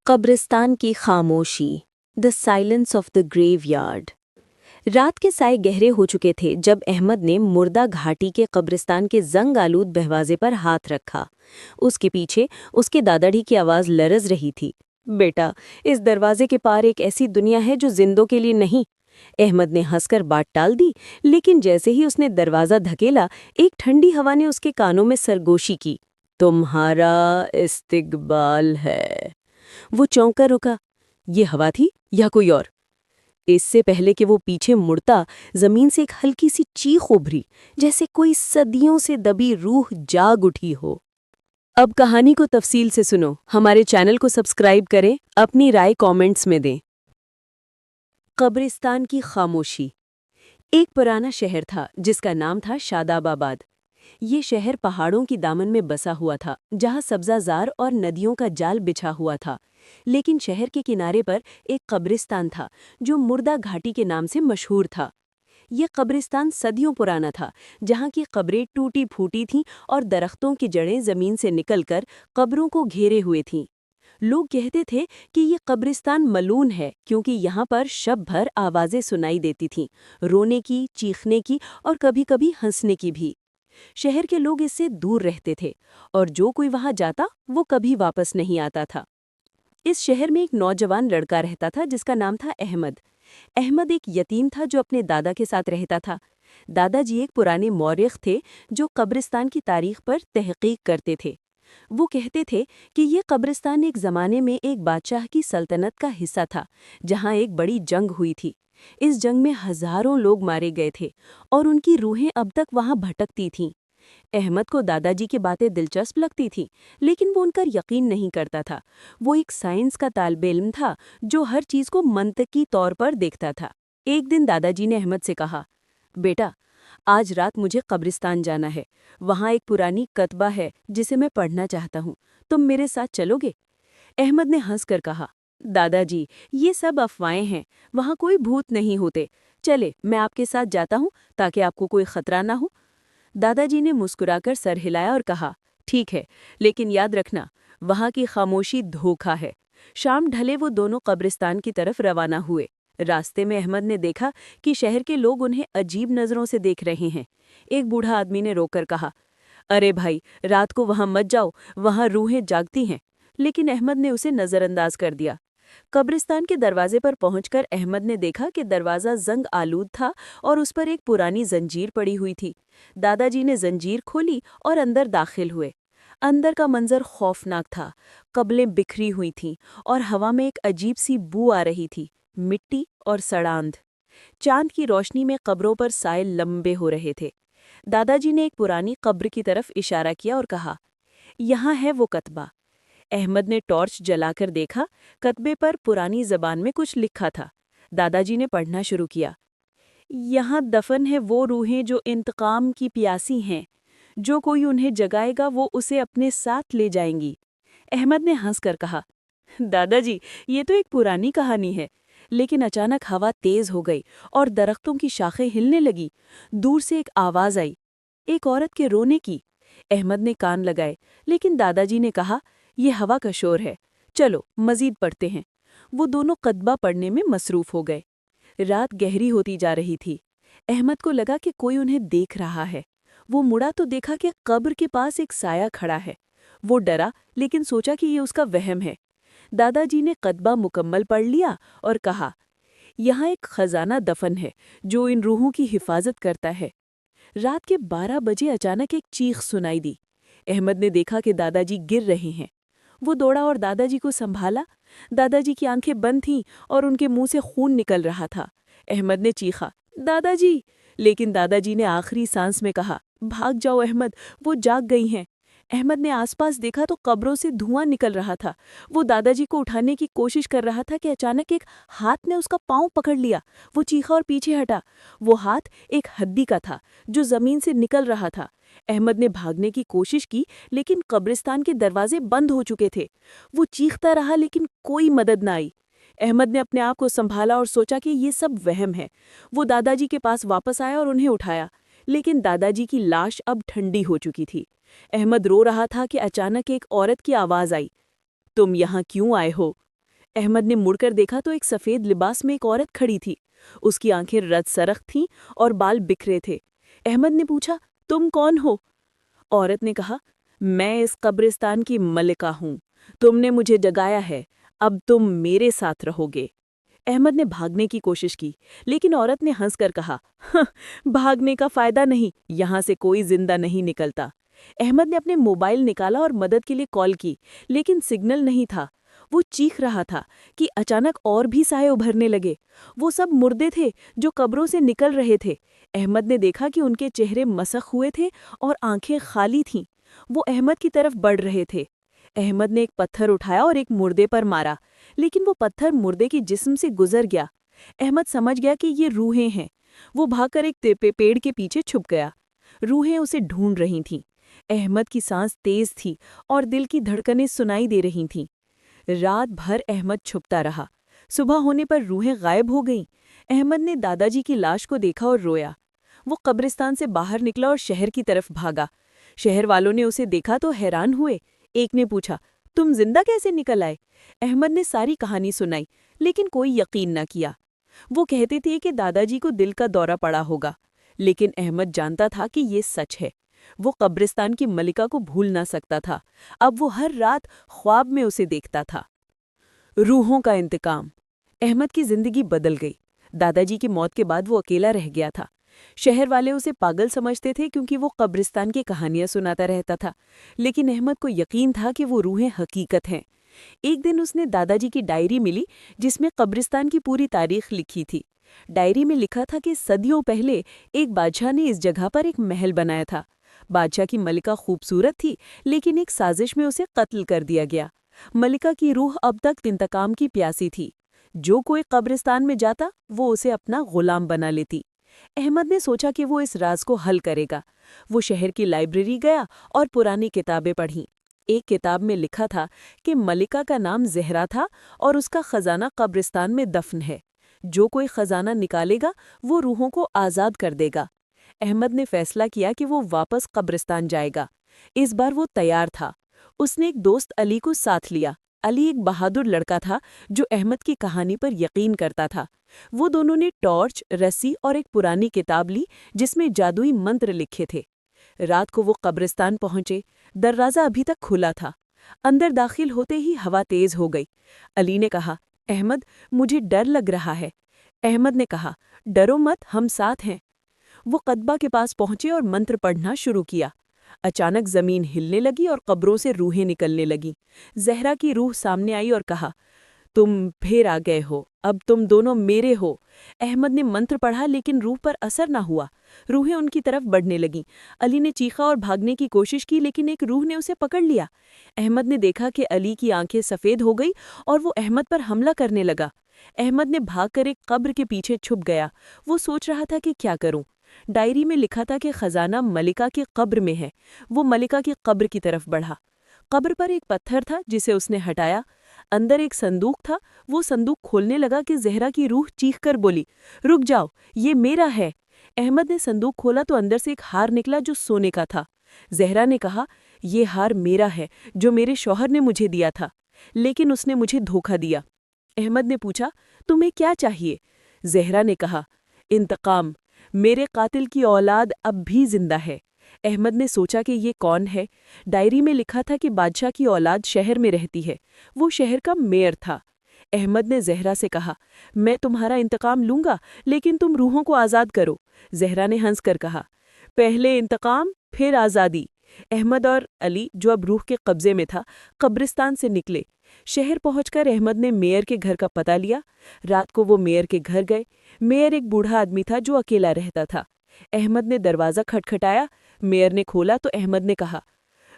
قبرستان کی خاموشی، the silence of the گریو yard. رات کے سائے گہرے ہو چکے تھے جب احمد نے مردہ گھاٹی کے قبرستان کے زنگ آلود دروازے پر ہاتھ رکھا۔ اس کے پیچھے اس کے داداڑی کی آواز لرز رہی تھی، بیٹا، اس دروازے کے پار ایک ایسی دنیا ہے جو زندوں کے لیے نہیں۔ احمد نے ہنس کر بات ٹال دی، لیکن جیسے ہی اس نے دروازہ دھکیلا، ایک ٹھنڈی ہوا نے اس کے کانوں میں سرگوشی کی، تمہارا استقبال ہے۔ وہ چونک کر رکا۔ یہ ہوا تھی یا کوئی اور؟ اس سے پہلے کہ وہ پیچھے مڑتا، زمین سے ایک ہلکی سی چیخ ابھری، جیسے کوئی صدیوں سے دبی روح جاگ اٹھی ہو۔ اب کہانی کو تفصیل سے سنو، ہمارے چینل کو سبسکرائب کریں، اپنی رائے کامنٹس میں دیں۔ قبرستان کی خاموشی۔ ایک پرانا شہر تھا جس کا نام تھا شاداب آباد۔ یہ شہر پہاڑوں کی دامن میں بسا ہوا تھا، جہاں سبزہ زار اور ندیوں کا جال بچھا ہوا تھا۔ لیکن شہر کے کنارے پر ایک قبرستان تھا جو مردہ گھاٹی کے نام سے مشہور تھا۔ یہ قبرستان صدیوں پرانا تھا، جہاں کی قبریں ٹوٹی پھوٹی تھیں اور درختوں کی جڑیں زمین سے نکل کر قبروں کو گھیرے ہوئے تھیں۔ لوگ کہتے تھے کہ یہ قبرستان ملعون ہے کیونکہ یہاں پر شب بھر آوازیں سنائی دیتی تھیں، رونے کی، چیخنے کی اور کبھی کبھی ہنسنے کی بھی۔ شہر کے لوگ اس سے دور رہتے تھے، اور جو کوئی وہاں جاتا وہ کبھی واپس نہیں آتا تھا۔ اس شہر میں ایک نوجوان لڑکا رہتا تھا جس کا نام تھا احمد۔ احمد ایک یتیم تھا جو اپنے دادا کے ساتھ رہتا تھا۔ دادا جی ایک پرانے مورخ تھے جو قبرستان کی تاریخ پر تحقیق کرتے تھے۔ وہ کہتے تھے کہ یہ قبرستان ایک زمانے میں ایک بادشاہ کی سلطنت کا حصہ تھا، جہاں ایک بڑی جنگ ہوئی تھی۔ اس جنگ میں ہزاروں لوگ مارے گئے تھے اور ان کی روحیں اب تک وہاں بھٹکتی تھیں۔ احمد کو دادا جی کی باتیں دلچسپ لگتی تھیں، لیکن وہ ان پر یقین نہیں کرتا تھا۔ وہ ایک سائنس کا طالب علم تھا جو ہر چیز کو منطقی طور پر دیکھتا تھا۔ ایک دن دادا جی نے احمد سے کہا، بیٹا، آج رات مجھے قبرستان جانا ہے۔ وہاں ایک پرانی کتبہ ہے جسے میں پڑھنا چاہتا ہوں، تم میرے ساتھ چلو گے؟ احمد نے ہنس کر کہا، دادا جی، یہ سب افواہیں ہیں، وہاں کوئی بھوت نہیں ہوتے۔ چلے، میں آپ کے ساتھ جاتا ہوں تاکہ آپ کو کوئی خطرہ نہ ہو۔ دادا جی نے مسکرا کر سر ہلایا اور کہا، ٹھیک ہے، لیکن یاد رکھنا، وہاں کی خاموشی دھوکہ ہے۔ شام ڈھلے وہ دونوں قبرستان کی طرف روانہ ہوئے۔ راستے میں احمد نے دیکھا کہ شہر کے لوگ انہیں عجیب نظروں سے دیکھ رہے ہیں۔ ایک بوڑھا آدمی نے رو کر کہا، ارے بھائی، رات کو وہاں مت جاؤ، وہاں روحیں جاگتی ہیں۔ لیکن احمد نے اسے نظر انداز کر دیا۔ قبرستان کے دروازے پر پہنچ کر احمد نے دیکھا کہ دروازہ زنگ آلود تھا اور اس پر ایک پرانی زنجیر پڑی ہوئی تھی۔ دادا جی نے زنجیر کھولی اور اندر داخل ہوئے۔ اندر کا منظر خوفناک تھا۔ قبریں بکھری ہوئی تھیں اور ہوا میں ایک عجیب سی بو آ رہی تھی، مٹی اور سڑاندھ۔ چاند کی روشنی میں قبروں پر سائے لمبے ہو رہے تھے۔ دادا جی نے ایک پرانی قبر کی طرف اشارہ کیا اور کہا، یہاں ہے وہ کتبہ۔ احمد نے ٹارچ جلا کر دیکھا۔ کتبے پر پرانی زبان میں کچھ لکھا تھا۔ دادا جی نے پڑھنا شروع کیا، یہاں دفن ہے وہ روحیں جو انتقام کی پیاسی ہیں، جو کوئی انہیں جگائے گا وہ اسے اپنے ساتھ لے جائیں گی۔ احمد نے ہنس کر کہا، دادا جی، یہ تو ایک پرانی کہانی ہے۔ لیکن اچانک ہوا تیز ہو گئی اور درختوں کی شاخیں ہلنے لگی۔ دور سے ایک آواز آئی، ایک عورت کے رونے کی۔ احمد نے کان لگائے، لیکن دادا جی نے کہا، یہ ہوا کا شور ہے، چلو مزید پڑھتے ہیں۔ وہ دونوں کتبہ پڑھنے میں مصروف ہو گئے۔ رات گہری ہوتی جا رہی تھی۔ احمد کو لگا کہ کوئی انہیں دیکھ رہا ہے۔ وہ مڑا تو دیکھا کہ قبر کے پاس ایک سایہ کھڑا ہے۔ وہ ڈرا، لیکن سوچا کہ یہ اس کا وہم ہے۔ دادا جی نے کتبہ مکمل پڑھ لیا اور کہا، یہاں ایک خزانہ دفن ہے جو ان روحوں کی حفاظت کرتا ہے۔ رات کے 12 بجے اچانک ایک چیخ سنائی دی۔ احمد نے دیکھا کہ دادا جی گر رہے ہیں۔ وہ دوڑا اور دادا جی کو سنبھالا۔ دادا جی کی آنکھیں بند تھیں اور ان کے منہ سے خون نکل رہا تھا۔ احمد نے چیخا، دادا جی! لیکن دادا جی نے آخری سانس میں کہا، بھاگ جاؤ احمد، وہ جاگ گئی ہیں۔ احمد نے آس پاس دیکھا تو قبروں سے دھواں نکل رہا تھا۔ وہ دادا جی کو اٹھانے کی کوشش کر رہا تھا کہ اچانک ایک ہاتھ نے اس کا پاؤں پکڑ لیا۔ وہ چیخا اور پیچھے ہٹا۔ وہ ہاتھ ایک ہڈی کا تھا جو زمین سے نکل رہا تھا۔ احمد نے بھاگنے کی کوشش کی، لیکن قبرستان کے دروازے بند ہو چکے تھے۔ وہ چیختا رہا لیکن کوئی مدد نہ آئی۔ احمد نے اپنے آپ کو سنبھالا اور سوچا کہ یہ سب وہم ہے۔ وہ دادا جی کے پاس واپس آیا اور انہیں اٹھایا، لیکن دادا جی کی لاش اب ٹھنڈی ہو چکی تھی۔ احمد رو رہا تھا کہ اچانک ایک عورت کی آواز آئی، تم یہاں کیوں آئے ہو؟ احمد نے مڑ کر دیکھا تو ایک سفید لباس میں ایک عورت کھڑی تھی۔ اس کی آنکھیں رد سرخ تھیں اور بال بکھرے تھے۔ احمد نے پوچھا، تم کون ہو؟ عورت نے کہا، میں اس قبرستان کی ملکہ ہوں۔ تم نے مجھے جگایا ہے، اب تم میرے ساتھ رہو گے۔ احمد نے بھاگنے کی کوشش کی، لیکن عورت نے ہنس کر کہا، بھاگنے کا فائدہ نہیں، یہاں سے کوئی زندہ نہیں نکلتا۔ احمد نے اپنے موبائل نکالا اور مدد کے لیے کال کی، لیکن سگنل نہیں تھا۔ وہ چیخ رہا تھا کہ اچانک اور بھی سائے ابھرنے لگے۔ وہ سب مردے تھے جو قبروں سے نکل رہے تھے۔ احمد نے دیکھا کہ ان کے چہرے مسخ ہوئے تھے اور آنکھیں خالی تھیں۔ وہ احمد کی طرف بڑھ رہے تھے۔ احمد نے ایک پتھر اٹھایا اور ایک مردے پر مارا، لیکن وہ پتھر مردے کی جسم سے گزر گیا۔ احمد سمجھ گیا کہ یہ روحیں ہیں۔ وہ بھاگ کر ایک پیڑ کے پیچھے چھپ گیا۔ روحیں اسے ڈھونڈ رہی تھیں۔ احمد کی سانس تیز تھی اور دل کی دھڑکنیں سنائی دے رہی تھیں۔ رات بھر احمد چھپتا رہا۔ صبح ہونے پر روحیں غائب ہو گئیں۔ احمد نے دادا جی کی لاش کو دیکھا اور رویا۔ وہ قبرستان سے باہر نکلا اور شہر کی طرف بھاگا۔ شہر والوں نے اسے دیکھا تو حیران ہوئے۔ ایک نے پوچھا، تم زندہ کیسے نکل آئے؟ احمد نے ساری کہانی سنائی، لیکن کوئی یقین نہ کیا۔ وہ کہتے تھے کہ دادا جی کو دل کا دورہ پڑا ہوگا، لیکن احمد جانتا تھا کہ یہ سچ ہے۔ وہ قبرستان کی ملکہ کو بھول نہ سکتا تھا۔ اب وہ ہر رات خواب میں اسے دیکھتا تھا۔ روحوں کا انتقام۔ احمد کی زندگی بدل گئی۔ دادا جی کی موت کے بعد وہ اکیلا رہ گیا تھا۔ شہر والے اسے پاگل سمجھتے تھے کیونکہ وہ قبرستان کی کہانیاں سناتا رہتا تھا، لیکن احمد کو یقین تھا کہ وہ روحیں حقیقت ہیں۔ ایک دن اس نے دادا جی کی ڈائری ملی جس میں قبرستان کی پوری تاریخ لکھی تھی۔ ڈائری میں لکھا تھا کہ صدیوں پہلے ایک بادشاہ نے اس جگہ پر ایک محل بنایا تھا۔ بادشاہ کی ملکہ خوبصورت تھی، لیکن ایک سازش میں اسے قتل کر دیا گیا۔ ملکہ کی روح اب تک انتقام کی پیاسی تھی۔ جو کوئی قبرستان میں جاتا وہ اسے اپنا غلام بنا لیتی۔ احمد نے سوچا کہ وہ اس راز کو حل کرے گا۔ وہ شہر کی لائبریری گیا اور پرانی کتابیں پڑھیں۔ ایک کتاب میں لکھا تھا کہ ملکہ کا نام زہرا تھا اور اس کا خزانہ قبرستان میں دفن ہے۔ جو کوئی خزانہ نکالے گا وہ روحوں کو آزاد کر دے گا۔ احمد نے فیصلہ کیا کہ وہ واپس قبرستان جائے گا۔ اس بار وہ تیار تھا۔ اس نے ایک دوست علی کو ساتھ لیا۔ علی ایک بہادر لڑکا تھا جو احمد کی کہانی پر یقین کرتا تھا۔ وہ دونوں نے ٹارچ، رسی اور ایک پرانی کتاب لی جس میں جادوئی منتر لکھے تھے۔ رات کو وہ قبرستان پہنچے۔ دروازہ ابھی تک کھلا تھا۔ اندر داخل ہوتے ہی ہوا تیز ہو گئی۔ علی نے کہا، احمد، مجھے ڈر لگ رہا ہے۔ احمد نے کہا، ڈرو مت، ہم ساتھ ہیں۔ وہ قدبہ کے پاس پہنچے اور منتر پڑھنا شروع کیا۔ اچانک زمین ہلنے لگی اور قبروں سے روحیں نکلنے لگیں۔ زہرا کی روح سامنے آئی اور کہا، تم پھر آ گئے ہو، اب تم دونوں میرے ہو۔ احمد نے منتر پڑھا لیکن روح پر اثر نہ ہوا۔ روحیں ان کی طرف بڑھنے لگیں۔ علی نے چیخا اور بھاگنے کی کوشش کی لیکن ایک روح نے اسے پکڑ لیا۔ احمد نے دیکھا کہ علی کی آنکھیں سفید ہو گئی اور وہ احمد پر حملہ کرنے لگا۔ احمد نے بھاگ کر ایک قبر کے پیچھے چھپ گیا۔ وہ سوچ رہا تھا کہ کیا کروں۔ ڈائری میں لکھا تھا کہ خزانہ ملکہ کی قبر میں ہے۔ وہ ملکہ کی قبر کی طرف بڑھا۔ قبر پر ایک پتھر تھا جسے اس نے ہٹایا۔ اندر ایک صندوق تھا۔ وہ صندوق کھولنے لگا کہ زہرا کی روح چیخ کر بولی، رک جاؤ، یہ میرا ہے۔ احمد نے صندوق کھولا تو اندر سے ایک ہار نکلا جو سونے کا تھا۔ زہرا نے کہا، یہ ہار میرا ہے جو میرے شوہر نے مجھے دیا تھا، لیکن اس نے مجھے دھوکہ دیا۔ احمد نے پوچھا، تمہیں کیا چاہیے؟ زہرا نے کہا، انتقام۔ میرے قاتل کی اولاد اب بھی زندہ ہے۔ احمد نے سوچا کہ یہ کون ہے۔ ڈائری میں لکھا تھا کہ بادشاہ کی اولاد شہر میں رہتی ہے۔ وہ شہر کا میئر تھا۔ احمد نے زہرا سے کہا، میں تمہارا انتقام لوں گا لیکن تم روحوں کو آزاد کرو۔ زہرا نے ہنس کر کہا، پہلے انتقام پھر آزادی۔ احمد اور علی، جو اب روح کے قبضے میں تھا، قبرستان سے نکلے۔ شہر پہنچ کر احمد نے میئر کے گھر کا پتہ لیا۔ رات کو وہ میئر کے گھر گئے۔ میئر ایک بوڑھا آدمی تھا جو اکیلا رہتا تھا۔ احمد نے دروازہ کھٹکھٹایا۔ میئر نے کھولا تو احمد نے کہا،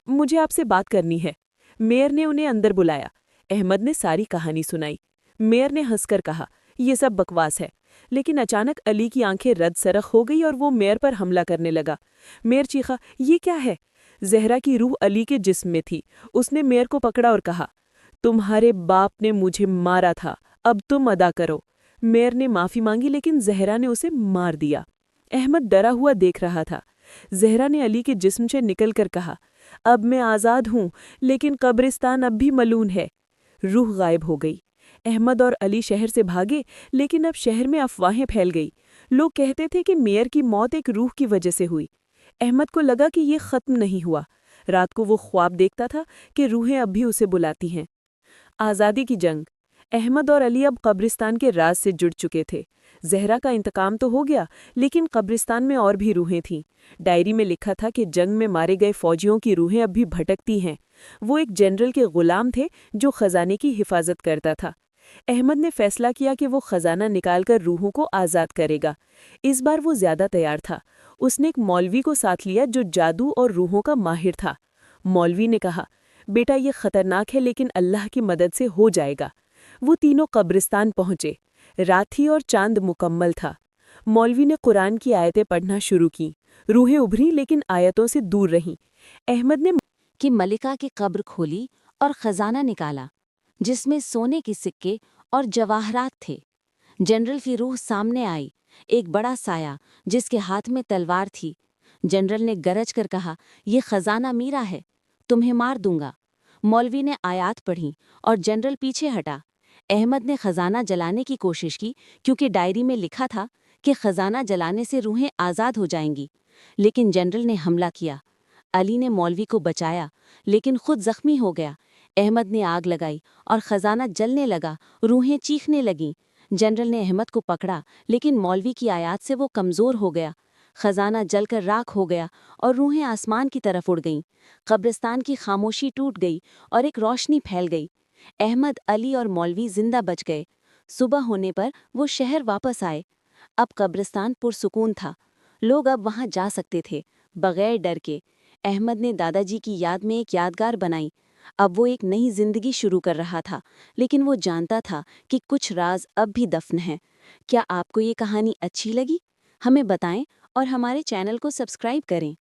مجھے آپ سے بات کرنی ہے۔ میئر نے انہیں اندر بلایا۔ احمد نے ساری کہانی سنائی۔ میئر نے ہنس کر کہا، یہ سب بکواس ہے، لیکن اچانک علی کی آنکھیں رد سرخ ہو گئی اور وہ میئر پر حملہ کرنے لگا۔ میئر چیخا، یہ کیا ہے؟ زہرا کی روح علی کے جسم میں تھی۔ اس نے میئر کو پکڑا اور کہا، تمہارے باپ نے مجھے مارا تھا، اب تم ادا کرو۔ میئر نے معافی مانگی لیکن زہرا نے اسے مار دیا۔ احمد ڈرا ہوا دیکھ رہا تھا۔ زہرا نے علی کے جسم سے نکل کر کہا، اب میں آزاد ہوں، لیکن قبرستان اب بھی ملعون ہے۔ روح غائب ہو گئی۔ احمد اور علی شہر سے بھاگے، لیکن اب شہر میں افواہیں پھیل گئی۔ لوگ کہتے تھے کہ میئر کی موت ایک روح کی وجہ سے ہوئی۔ احمد کو لگا کہ یہ ختم نہیں ہوا۔ رات کو وہ خواب دیکھتا تھا کہ روحیں اب بھی اسے بلاتی ہیں۔ آزادی کی جنگ۔ احمد اور علی اب قبرستان کے راز سے جڑ چکے تھے۔ زہرا کا انتقام تو ہو گیا، لیکن قبرستان میں اور بھی روحیں تھیں۔ ڈائری میں لکھا تھا کہ جنگ میں مارے گئے فوجیوں کی روحیں اب بھی بھٹکتی ہیں۔ وہ ایک جنرل کے غلام تھے جو خزانے کی حفاظت کرتا تھا۔ احمد نے فیصلہ کیا کہ وہ خزانہ نکال کر روحوں کو آزاد کرے گا۔ اس بار وہ زیادہ تیار تھا۔ اس نے ایک مولوی کو ساتھ لیا جو جادو اور روحوں کا ماہر تھا۔ مولوی نے کہا، بیٹا یہ خطرناک ہے لیکن اللہ کی مدد سے ہو جائے گا۔ وہ تینوں قبرستان پہنچے۔ رات تھی اور چاند مکمل تھا۔ مولوی نے قرآن کی آیتیں پڑھنا شروع کی۔ روحیں ابھریں لیکن آیتوں سے دور رہیں۔ احمد نے کہ ملکہ کی قبر کھولی اور خزانہ نکالا، جس میں سونے کے سکے اور جواہرات تھے۔ جنرل کی روح سامنے آئی، ایک بڑا سایہ جس کے ہاتھ میں تلوار تھی۔ جنرل نے گرج کر کہا، یہ خزانہ میرا ہے، تمہیں مار دوں گا۔ مولوی نے آیات پڑھی اور جنرل پیچھے ہٹا۔ احمد نے خزانہ جلانے کی کوشش کی کیونکہ ڈائری میں لکھا تھا کہ خزانہ جلانے سے روحیں آزاد ہو جائیں گی، لیکن جنرل نے حملہ کیا۔ علی نے مولوی کو بچایا لیکن خود زخمی ہو گیا۔ احمد نے آگ لگائی اور خزانہ جلنے لگا، روحیں چیخنے لگیں۔ جنرل نے احمد کو پکڑا لیکن مولوی کی آیات سے وہ کمزور ہو گیا۔ خزانہ جل کر راکھ ہو گیا اور روحیں آسمان کی طرف اڑ گئیں۔ قبرستان کی خاموشی ٹوٹ گئی اور ایک روشنی پھیل گئی۔ احمد، علی اور مولوی زندہ بچ گئے۔ صبح ہونے پر وہ شہر واپس آئے۔ اب قبرستان پرسکون تھا۔ لوگ اب وہاں جا سکتے تھے بغیر ڈر کے۔ احمد نے دادا جی کی یاد میں ایک یادگار بنائی۔ اب وہ ایک نئی زندگی شروع کر رہا تھا، لیکن وہ جانتا تھا کہ کچھ راز اب بھی دفن ہیں۔ کیا آپ کو یہ کہانی اچھی لگی؟ ہمیں بتائیں اور ہمارے چینل کو سبسکرائب کریں۔